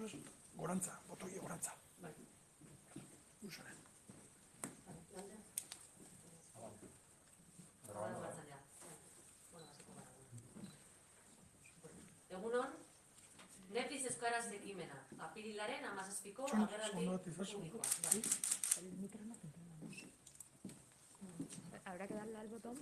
Eso es gorantza, botoi gorantza. Usanen. Egunon, Netflix euskaraz ekimena, apirilaren 17ko agerraldi publikoa. Habrá que darle al botón.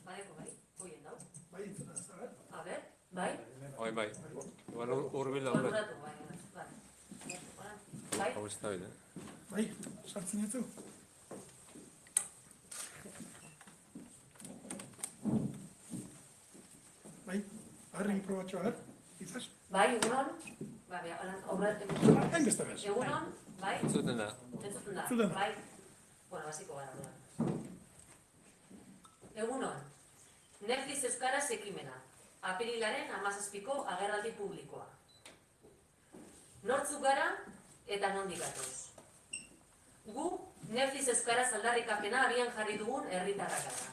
Badeko bai, hoien dau. Bai, entzuna, ez da, A ber, bai? Bai. Igual urbil daude. Koloratu, bai. Bai? Hau ez da bide. bai, sartzen ditu. Bai, agarren probatxo, agar, izaz? Bai, egunon? Bai, Hain beste bez. egunon? Bai? Entzuten da. Entzuten da? Entzuten da. Bai? Bueno, basiko gara, duan. Egunon, Netflix euskaraz ekimena, apirilaren 17ko agerraldi publikoa. Nortzuk gara eta nondik gatoz. Gu, Netflix euskaraz aldarrikapena abian jarri dugun herritarrak gara.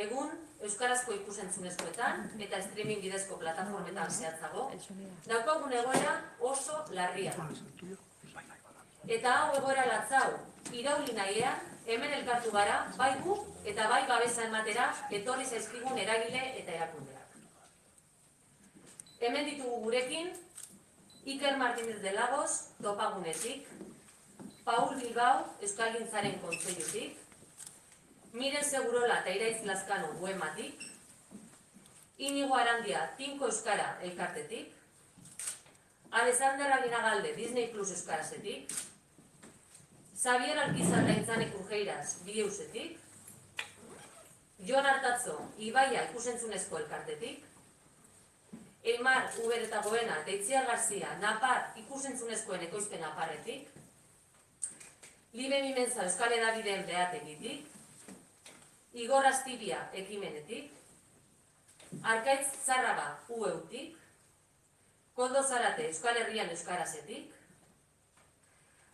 Egun, euskarazko ikusentzunezkoetan eta streaming bidezko plataformetan zehatzago, daukagun egoera oso larria da. Eta hau egoera latzau, irauli nahian, hemen elkartu gara, bai gu eta bai babesa ematera etorri zaizkigun eragile eta erakundeak. Hemen ditugu gurekin, Iker Martínez de Lagos, topagunetik, Paul Bilbao, Euskalgintzaren kontseilutik, Miren Segurola eta Iraitz Lazkano Buematik, Inigo Arandia, Tinko Euskara elkartetik, Alexander Aginagalde, Disney Plus Euskarazetik, Xavier Alquiza eta Intzanek Urgeiraz, Bideusetik, Jon Artatzo, Ibaia ikusentzunezko elkartetik, Eimar Uber eta Goena eta Itziar Garzia, Napar ikusentzunezkoen ekoizpen aparretik, Libe Mimenza Euskal Hedabideen behategitik, Igor Astibia ekimenetik, Arkaitz Zarraba UEutik, Koldo Zarate Euskal Herrian Euskarazetik,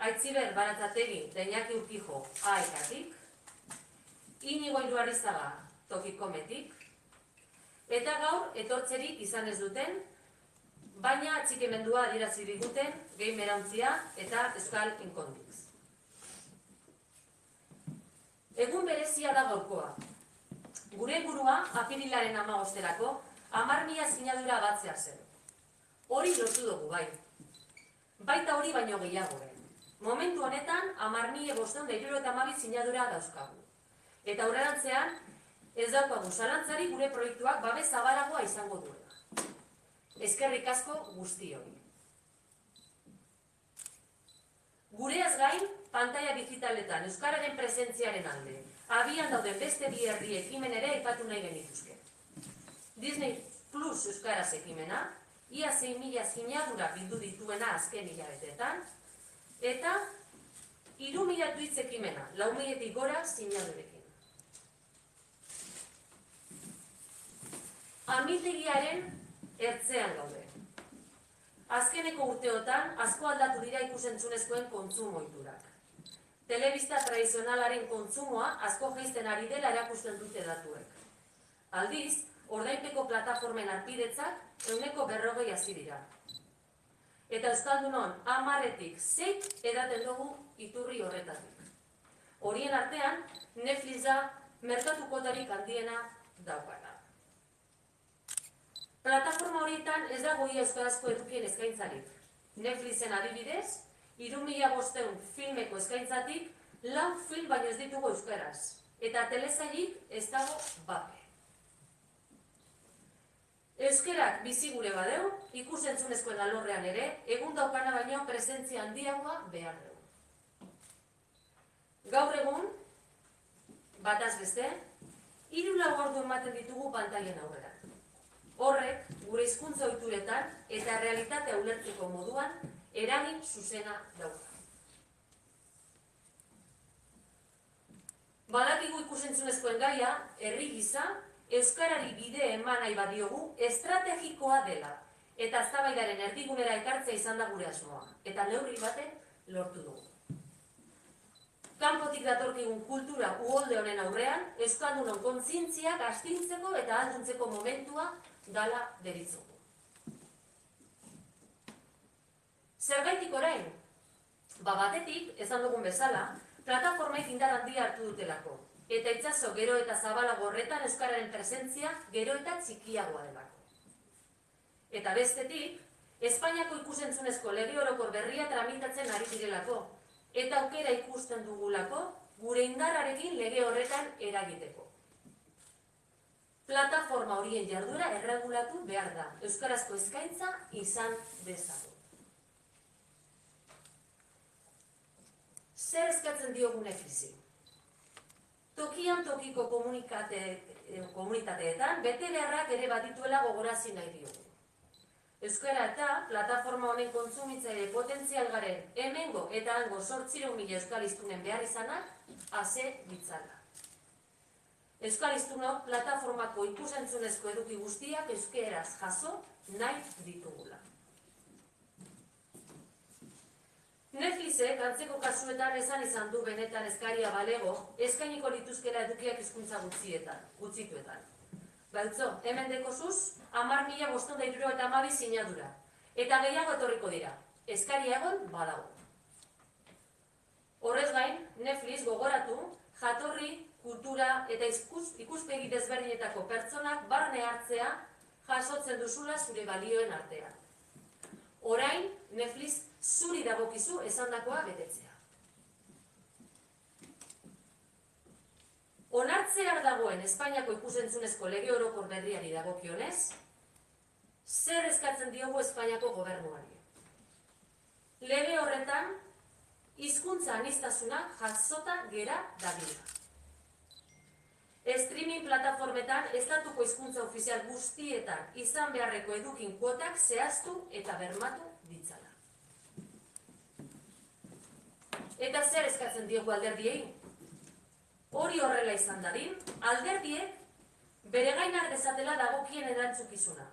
Aitziber Baratzategi eta Iñaki Urkijo AEKatik, Inigo Iruarrizaga Tokikometik, eta gaur etortzerik izan ez duten, baina atxikimendua adierazi diguten Game Erauntzia eta Euskal Inkondix. Egun berezia da gaurkoa. Gure burua apirilaren 15erako 10.000 sinadura batzea zen. Hori lortu dugu bai. Baita hori baino gehiago. Momentu honetan 10.572 sinadura dauzkagu. Eta aurrerantzean ez daukagu zalantzari gure proiektuak babes zabalagoa izango duela. Eskerrik asko guztioi. Gureaz gain, pantalla digitaletan euskararen presentziaren alde, abian dauden beste bi herri ekimen ere aipatu nahi genituzke. Disney Plus euskaraz ekimena, ia 6.000 sinadura bildu dituena azken hilabeteetan, eta 3.000 tweets ekimena, 4.000-tik gora sinadurekin. Amildegiaren ertzean gaude. Azkeneko urteotan, asko aldatu dira ikusentzunezkoen kontsumo ohiturak. Telebista tradizionalaren kontsumoa asko jaisten ari dela erakusten dute datuek. Aldiz, ordainpeko plataformen harpidetzak 40% hazi dira. Eta euskaldunon 10-tik 6 edaten dugu iturri horretatik. Horien artean, Netflixa merkatu kotarik handiena daukana. Plataforma horietan ez dago ia euskarazko edukien eskaintzarik. Netflixen adibidez, 3.500 filmeko eskaintzatik 4 film baino ez ditugu euskaraz. Eta telesailik ez dago bape. Euskerak bizi gure badeu, ikusentzunezkoen alorrean ere, egun daukana baino presentzia handiagoa behar dugu. Gaur egun, bataz beste, 3-4 ordu ematen ditugu pantailen aurrera. Horrek, gure hizkuntza ohituretan eta realitatea ulertzeko moduan eragin zuzena dauka. Badakigu ikusentzunezkoen gaia, herri gisa, euskarari bide eman nahi badiogu estrategikoa dela eta eztabaidaren erdigunera ekartzea izan da gure asmoa, eta neurri baten lortu dugu. Kanpotik datorkigun kultura uholde honen aurrean, euskaldunon kontzientziak astintzeko eta ahalduntzeko momentua dala deritzugu. Zergaitik orain? Batetik, esan dugun bezala, plataformaik indar handia hartu dutelako. Eta itsaso gero eta zabalago horretan euskararen presentzia gero eta txikiagoa delako. Eta bestetik, Espainiako ikusentzunezko lege orokor berria tramitatzen ari direlako, eta aukera ikusten dugulako gure indarrarekin lege horretan eragiteko. Plataforma horien jarduera erregulatu behar da, euskarazko eskaintza izan dezagun. Zer eskatzen diogu Netflixi? Tokian tokiko komunitateetan bete beharrak ere badituela gogorarazi nahi diogu. Euskara eta plataforma honen kontsumitzaile potentzial garen hemengo eta hango 800.000 euskal hiztunen behar izanak ase ditzala. Euskal hiztunok plataformako ikusentzunezko eduki guztiak euskeraz jaso nahi ditugula. Netflixek antzeko kasuetan esan izan du benetan eskaria balego eskainiko lituzkela edukiak hizkuntza gutxituetan. Bautzo, hemen dekozuz, 10.512 sinadura. Eta gehiago etorriko dira. Eskaria egon badago. Horrez gain, Netflix gogoratu, jatorri, kultura eta ikuspegi desberdinetako pertsonak barne hartzea jasotzen duzula zure balioen artean. Orain, Netflix zuri dagokizu esandakoa betetzea. Onartzear dagoen Espainiako ikusentzunezko lege orokor berriari dagokionez, zer eskatzen diogu Espainiako gobernuari? Lege horretan, hizkuntza aniztasuna jasota gera dadila. Streaming plataformetan estatuko hizkuntza ofizial guztietan izan beharreko edukin kuotak zehaztu eta bermatu ditzala. Eta zer eskatzen diogu alderdiei? Hori horrela izan dadin, alderdiek bere gain har dezatela dagokien erantzukizuna.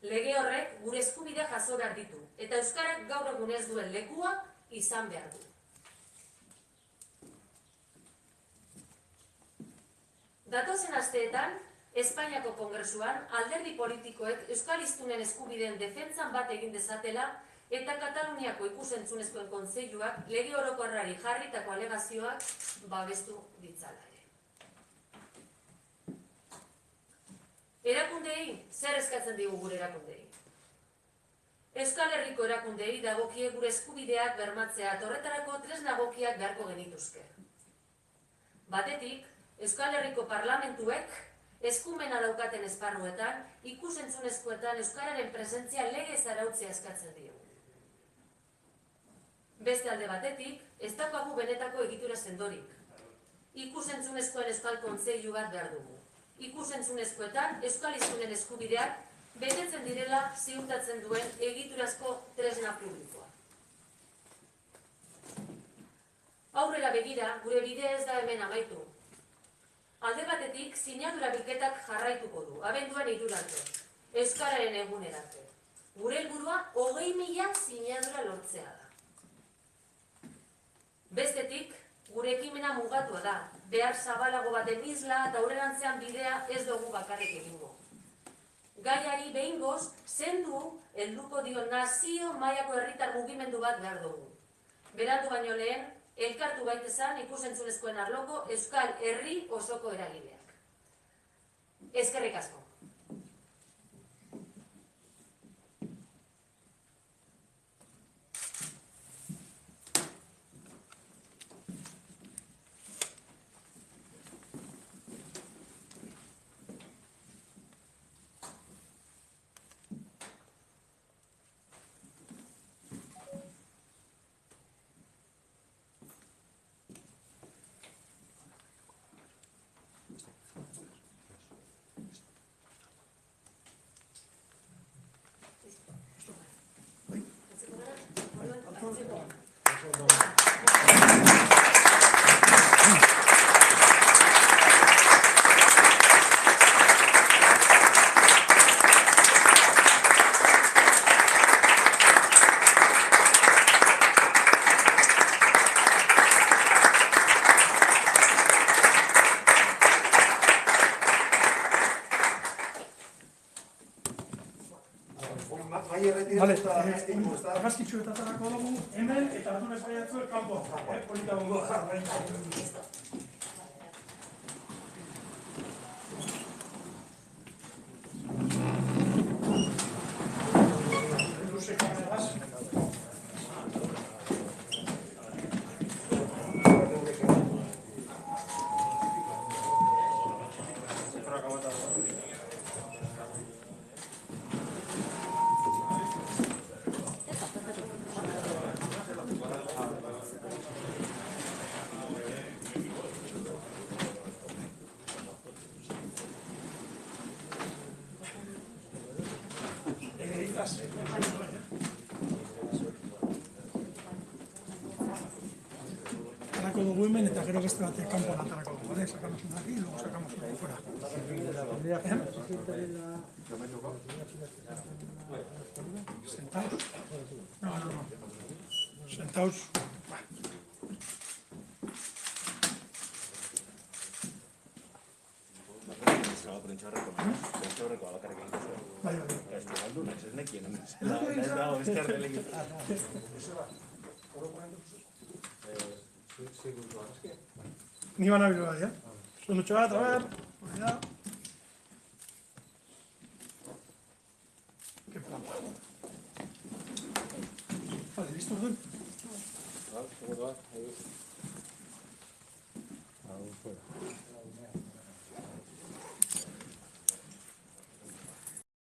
Lege horrek gure eskubidea jaso behar ditu, eta euskarak gaur egun ez duen lekua izan behar du. Datozen asteetan, Espainiako Kongresuan alderdi politikoek euskal hiztunen eskubideen defentsan bat egin dezatela eta Kataluniako ikusentzunezkoen kontseiluak lege orokorrari jarritako alegazioak babestu ditzala ere. Erakundeei, zer eskatzen digu gure erakundeei? Euskal Herriko erakundeei dagokie gure eskubideak bermatzea eta horretarako tresna egokiak beharko genituzke. Batetik, Euskal Herriko parlamentuek eskumena daukaten esparruetan, ikusentzunezkoetan euskararen presentzia legez arautzea eskatzen diogu. Beste alde batetik, ez daukagu benetako egitura sendorik. Ikusentzunezkoen euskal kontseilu bat behar dugu. Ikusentzunezkoetan euskal hiztunen eskubideak betetzen direla ziurtatzen duen egiturazko tresna publikoa. Aurrera begira, gure bidea ez da hemen amaitu. Alde batetik, sinadura bilketak jarraituko du, abenduan 3 arte, euskararen egunerarte. Gure helburua 20.000 sinadura lortzea da. Bestetik, gure ekimena mugatua da, behar zabalago baten isla eta aurrerantzean bidea ez dugu bakarrik egingo. Gaiari behingoz, zendu helduko dio nazio mailako herritar mugimendu bat behar dugu. Berandu baino lehen, elkartu gaitezen ikusentzunezkoen arloko euskal herri osoko eragileak. Eskerrik asko. Vale, argazkitxo eta atarako dugu, hemen eta hartu nesaiatzu kanpo. Polita gongo jarraita. Atarako dugu hemen eta gero beste batek kanpoan atarako dugu, ¿vale? Sacamos una aquí y luego sacamos una fuera. ¿Sentaos? No. Sentaos. Bai. Ni van a ver, ¿ya? Son 8 horas, a ver. Cuidado. Qué plapa. Vale, ¿listo, Orden? ¿Cómo te va?